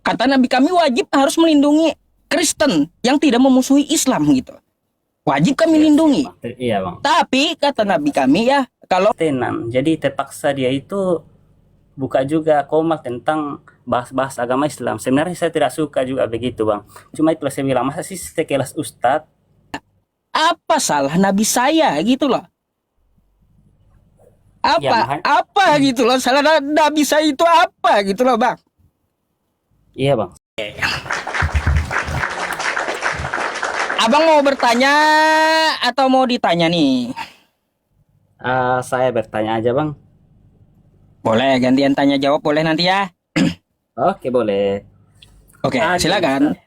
Kata Nabi kami wajib harus melindungi Kristen yang tidak memusuhi Islam gitu. Wajib kami Iya sih, lindungi. Bang. Iya, Bang. Tapi kata Nabi kami ya, kalau Tenan. Jadi terpaksa dia itu buka juga komal tentang bahas-bahas agama Islam. Sebenarnya saya tidak suka juga begitu, Bang. Cuma itu saya bilang, masa sih sekelas Ustadz. apa salah Nabi saya gitu loh. Ya, Apa gitu loh. Salah Nabi saya itu apa gitu loh, Bang. iya, Bang. Abang mau bertanya atau mau ditanya nih? Saya bertanya aja, Bang. Boleh gantian tanya jawab boleh nanti ya. Oke, boleh. Oke, Gini, silakan. Ustadz.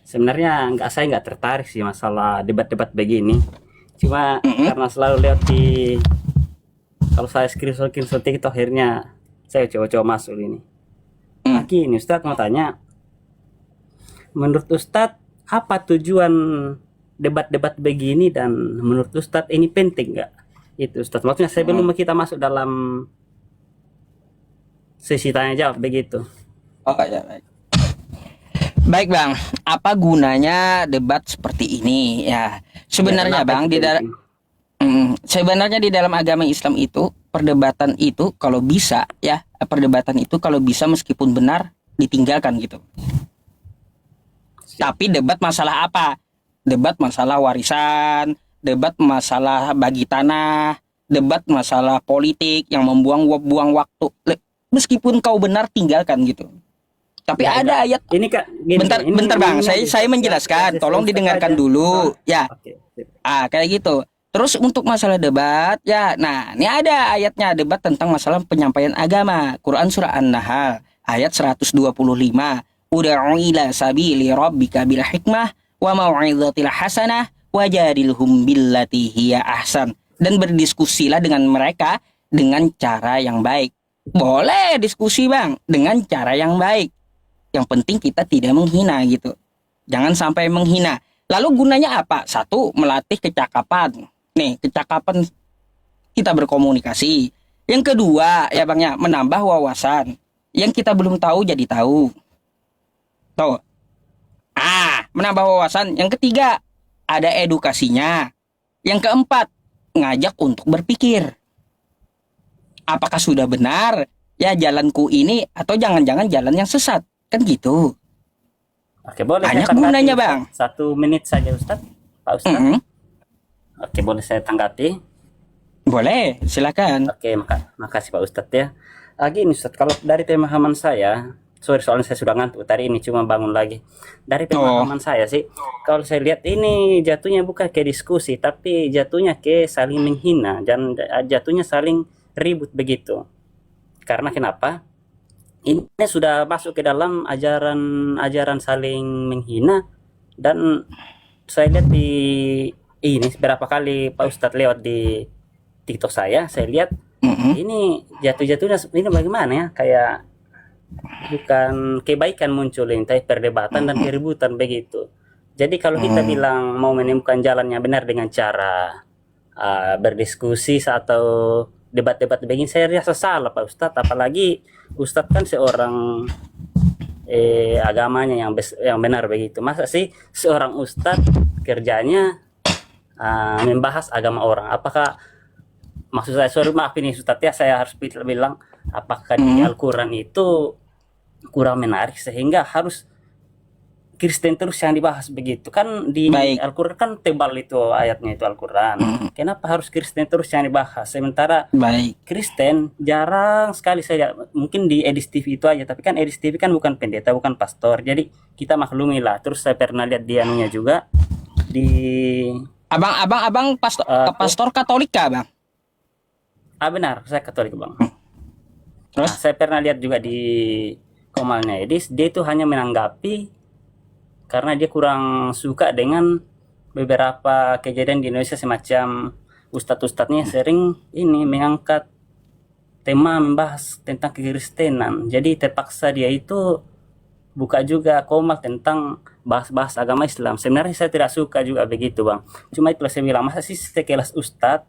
Sebenarnya saya nggak tertarik sih masalah debat-debat begini. Cuma Mm-mm. karena selalu lihat kalau saya screenshot itu akhirnya saya coba-coba masuk ini. Nah, Mm. gini, Ustadz mau tanya, menurut Ustadz apa tujuan debat-debat begini dan menurut Ustadz ini penting nggak? Itu Ustadz. Maksudnya sebelum Mm. kita masuk dalam sesi tanya jawab begitu. Oh ya baik. Baik Bang, apa gunanya debat seperti ini ya? Ya, Sebenarnya kenapa Bang itu penting? sebenarnya di dalam agama Islam itu perdebatan itu kalau bisa ya, perdebatan itu kalau bisa meskipun benar ditinggalkan gitu. Siap. Tapi debat masalah apa? Debat masalah warisan, debat masalah bagi tanah, debat masalah politik yang membuang waktu. Meskipun kau benar tinggalkan gitu. Tapi Ya, enggak. ada ayat. Ini Kak, gini, Bentar, ini bentar Bang, aja. saya menjelaskan. Ya, Tolong Ustadz didengarkan aja. dulu. Ya, Oke. Sip. kayak gitu. Terus untuk masalah debat, ya, nah ini ada ayatnya debat tentang masalah penyampaian agama. Quran surah An-Nahl ayat 125. Ud'u ila sabili rabbika bil hikmah wa mau'izatil hasanah wajadilhum billati hiya ahsan. Dan berdiskusilah dengan mereka dengan cara yang baik. Boleh diskusi Bang, dengan cara yang baik. Yang penting kita tidak menghina gitu. Jangan sampai menghina. Lalu gunanya apa? Satu, melatih kecakapan. Nih, kecakapan kita berkomunikasi. Yang kedua, ya Bang ya, menambah wawasan. Yang kita belum tahu jadi tahu. Tuh. Menambah wawasan. Yang ketiga, ada edukasinya. Yang keempat, ngajak untuk berpikir. Apakah sudah benar ya jalanku ini atau jangan-jangan jalan yang sesat? Kan gitu. Oke, boleh Banyak saya tanggapi, gunanya, Ustadz? Bang. 1 menit saja, Ustadz. Pak Ustadz. Mm-mm. Oke, boleh saya tanggapi? Boleh, silakan. Oke, makasih Pak Ustadz ya. Gini Ustadz, kalau dari pemahaman saya, sorry soalnya saya sudah ngantuk tadi ini cuma bangun lagi. Dari pemahaman saya sih, kalau saya lihat ini jatuhnya bukan ke diskusi, tapi jatuhnya ke saling menghina dan jatuhnya saling ribut begitu. Karena kenapa? Ini sudah masuk ke dalam ajaran saling menghina dan saya lihat di ini beberapa kali Pak Ustadz lewat di TikTok saya lihat Mm-mm. ini jatuh-jatuhnya ini bagaimana ya, kayak bukan kebaikan muncul ini, tapi perdebatan dan keributan begitu. Jadi kalau kita bilang mau menemukan jalannya benar dengan cara berdiskusi atau debat-debat begini, saya rasa salah Pak Ustadz. Apalagi Ustadz kan seorang agamanya yang benar begitu. Masa sih seorang Ustadz kerjanya membahas agama orang? Apakah maksud saya, sorry maaf ini Ustadz ya, saya harus bilang apakah di Al-Quran itu kurang menarik sehingga harus Kristen terus yang dibahas begitu? Kan di Baik. Al-Quran kan tebal itu ayatnya itu Al-Quran. Kenapa harus Kristen terus yang dibahas? Sementara Baik. Kristen jarang sekali saya, mungkin di Edis TV itu aja, tapi kan Edis TV kan bukan pendeta, bukan pastor. Jadi kita maklumi lah. Terus saya pernah lihat dianunya juga di Abang pastor Katolik kah, Bang? benar, saya Katolik Bang. Terus? Saya pernah lihat juga di komalnya Edis, dia itu hanya menanggapi karena dia kurang suka dengan beberapa kejadian di Indonesia, semacam ustadz-ustadznya sering ini mengangkat tema membahas tentang kekristenan. Jadi terpaksa dia itu buka juga komal tentang bahas-bahas agama Islam. Sebenarnya saya tidak suka juga begitu Bang. Cuma itu saya bilang, masa sih sekelas ustadz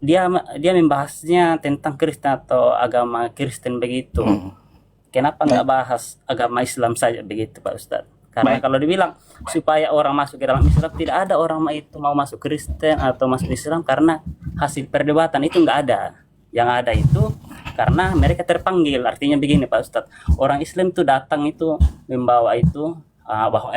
dia membahasnya tentang Kristen atau agama Kristen begitu. Kenapa nggak bahas agama Islam saja begitu Pak Ustadz? Karena Baik. kalau dibilang supaya orang masuk ke dalam Islam, tidak ada orang itu mau masuk Kristen atau masuk Islam karena hasil perdebatan itu nggak ada. Yang ada itu karena mereka terpanggil. Artinya begini Pak Ustadz, orang Islam itu datang itu membawa itu bahwa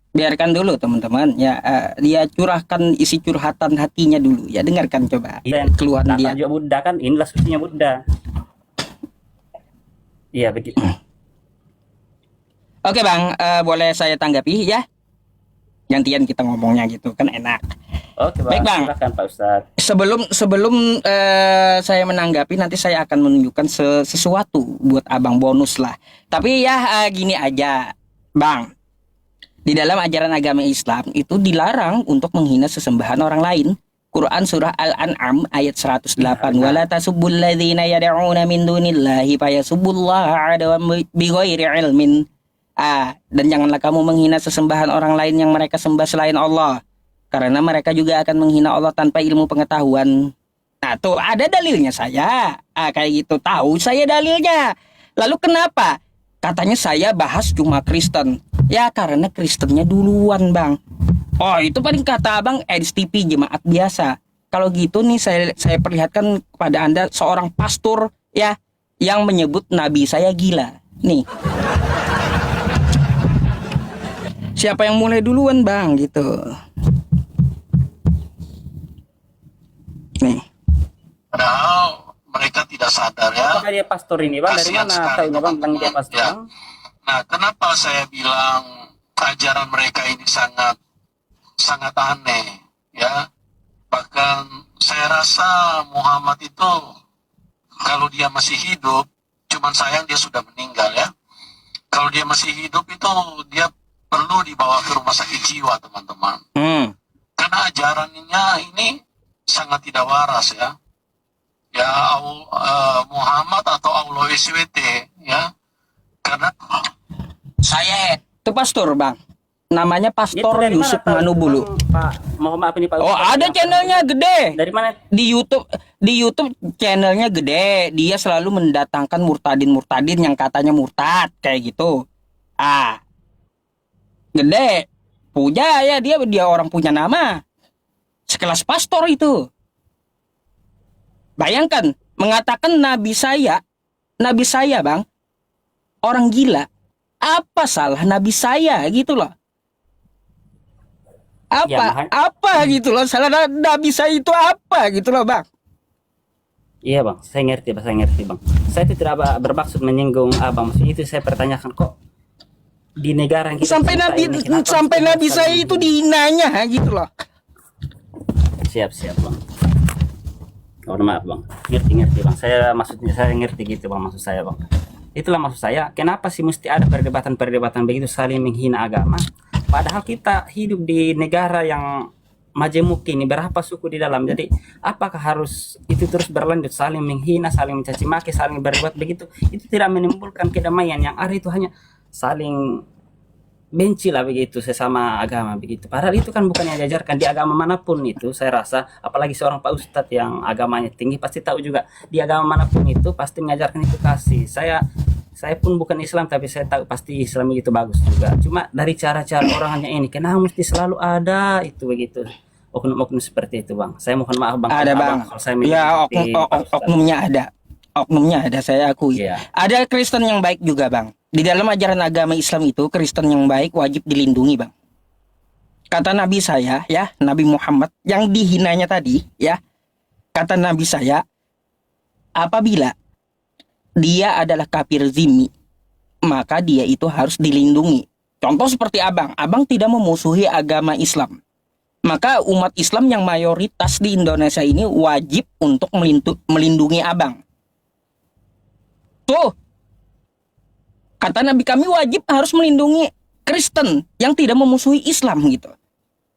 Biarkan dulu teman-teman ya, dia curahkan isi curhatan hatinya dulu ya, dengarkan coba keluhan dia. datang juga Buddha kan, inilah sucinya Buddha. Iya begitu. Oke Bang, boleh saya tanggapi ya? Gantian kita ngomongnya gitu kan enak. Oke Baik, Bang. silakan Pak Ustadz. Sebelum saya menanggapi, nanti saya akan menunjukkan sesuatu buat abang bonus lah. Tapi ya gini aja, Bang. Di dalam ajaran agama Islam itu dilarang untuk menghina sesembahan orang lain. Quran surah Al-An'am ayat 108. Wala tasubbul ladzina yad'una min dunillahi fayasubbullaha adwan bighairi ilmin. Dan janganlah kamu menghina sesembahan orang lain yang mereka sembah selain Allah, karena mereka juga akan menghina Allah tanpa ilmu pengetahuan. Nah, tuh ada dalilnya saya. Kayak gitu, tahu saya dalilnya. Lalu kenapa katanya saya bahas cuma Kristen? Ya karena Kristennya duluan, Bang. Oh, itu paling kata Abang STP jemaat biasa. Kalau gitu nih saya perlihatkan kepada Anda seorang pastor ya yang menyebut nabi saya gila. Nih. Siapa yang mulai duluan, Bang, gitu. Nih. Padahal mereka tidak sadar ya. Apakah dia pastor ini Bang? Dari Kasihan mana sekali, tahunya Bang tentang dia teman-teman, pastor ya. Bang? Nah, kenapa saya bilang ajaran mereka ini sangat aneh ya. Bahkan saya rasa Muhammad itu kalau dia masih hidup, cuman sayang dia sudah meninggal ya. Kalau dia masih hidup itu dia perlu dibawa ke rumah sakit jiwa, teman-teman. Karena ajarannya ini sangat tidak waras ya. Ya Muhammad atau Allah SWT ya. Karena Saya itu pastor, Bang. Namanya Itu Pastor dari mana Yusuf tahu, Manubulu. Bang? Pak, mohon maaf ini Pak. Oh, Ustadz. ada channelnya gede. Dari mana? Di YouTube channelnya gede. Dia selalu mendatangkan murtadin yang katanya murtad kayak gitu. Gede. Punya ya, dia orang punya nama. Sekelas pastor itu. Bayangkan mengatakan nabi saya, Bang, orang gila. Apa salah nabi saya gitu loh? Apa gitu loh? Salah nabi saya itu apa gitu loh, Bang? Iya Bang, saya ngerti Bang. Saya itu tidak bermaksud menyinggung Abang. Maksudnya itu saya pertanyakan kok di negara yang kita Sampai nabi saya itu dihinanya gitu loh. Siap Bang. Mohon maaf Bang. Ngerti Bang. Saya ngerti gitu Bang, maksud saya Bang. Itulah maksud saya, kenapa sih mesti ada perdebatan begitu saling menghina agama? Padahal kita hidup di negara yang majemuk ini, berapa suku di dalam. Jadi apakah harus itu terus berlanjut saling menghina, saling mencaci maki, saling berbuat begitu? Itu tidak menimbulkan kedamaian. Yang ada itu hanya saling benci lah begitu sesama agama begitu. Padahal itu kan bukan yang diajarkan di agama manapun itu. Saya rasa apalagi seorang Pak Ustadz yang agamanya tinggi pasti tahu juga di agama manapun itu pasti mengajarkan itu kasih. Saya pun bukan Islam tapi saya tahu pasti Islam itu bagus juga. Cuma dari cara-cara orangnya ini kenapa mesti selalu ada itu begitu. Oknum-oknum seperti itu Bang. Saya mohon maaf Bang. Ada Bang. Ya oknumnya ada saya akui. Iya. Ada Kristen yang baik juga Bang. Di dalam ajaran agama Islam itu Kristen yang baik wajib dilindungi Bang. Kata Nabi saya ya, Nabi Muhammad yang dihinanya tadi ya. Kata Nabi saya, apabila dia adalah kafir zimmi, maka dia itu harus dilindungi. Contoh seperti Abang tidak memusuhi agama Islam. Maka umat Islam yang mayoritas di Indonesia ini wajib untuk melindungi Abang. Tuh, kata Nabi kami wajib harus melindungi Kristen yang tidak memusuhi Islam gitu.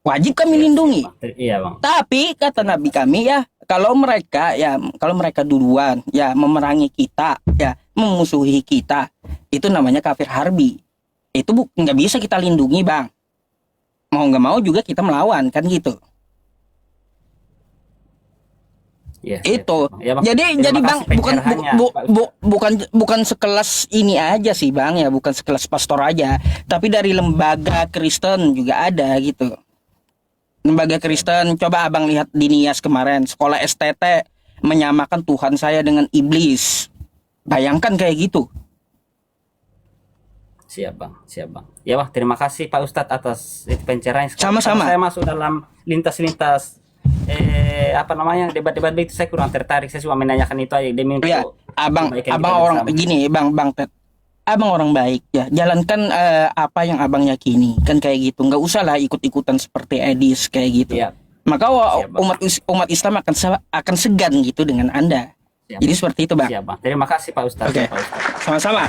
Wajib kami lindungi. Iya Bang. Tapi kata Nabi kami ya, kalau mereka duluan ya memerangi kita, ya memusuhi kita, itu namanya kafir harbi. Itu nggak bisa kita lindungi Bang. Mau nggak mau juga kita melawan kan gitu. Iya, Itu. ya, Bang. Jadi Terima Bang kasih bukan pencerahannya, Pak Ustadz. bukan sekelas ini aja sih Bang ya, bukan sekelas pastor aja, tapi dari lembaga Kristen juga ada gitu. Lembaga Kristen, coba Abang lihat di Nias kemarin, sekolah STT menyamakan Tuhan saya dengan iblis. Bayangkan kayak gitu. Siap bang, siap bang. Ya bang, terima kasih Pak Ustadz atas itu pencerahan. Sama-sama. Saya masuk dalam lintas-lintas apa namanya debat-debat itu saya kurang tertarik. Saya cuma menanyakan itu aja demi Ya, untuk abang kebaikan kita orang bersama. gini, bang Ted. Abang orang baik ya. Jalankan apa yang abang yakini, kan kayak gitu. Nggak usah lah ikut-ikutan seperti Edis kayak gitu. Iya. Maka Siap, Bang. umat Islam akan segan gitu dengan Anda. Siap. Jadi seperti itu bang. Siap bang. Terima kasih Pak Ustadz. Oke. Pak Ustadz. Sama-sama.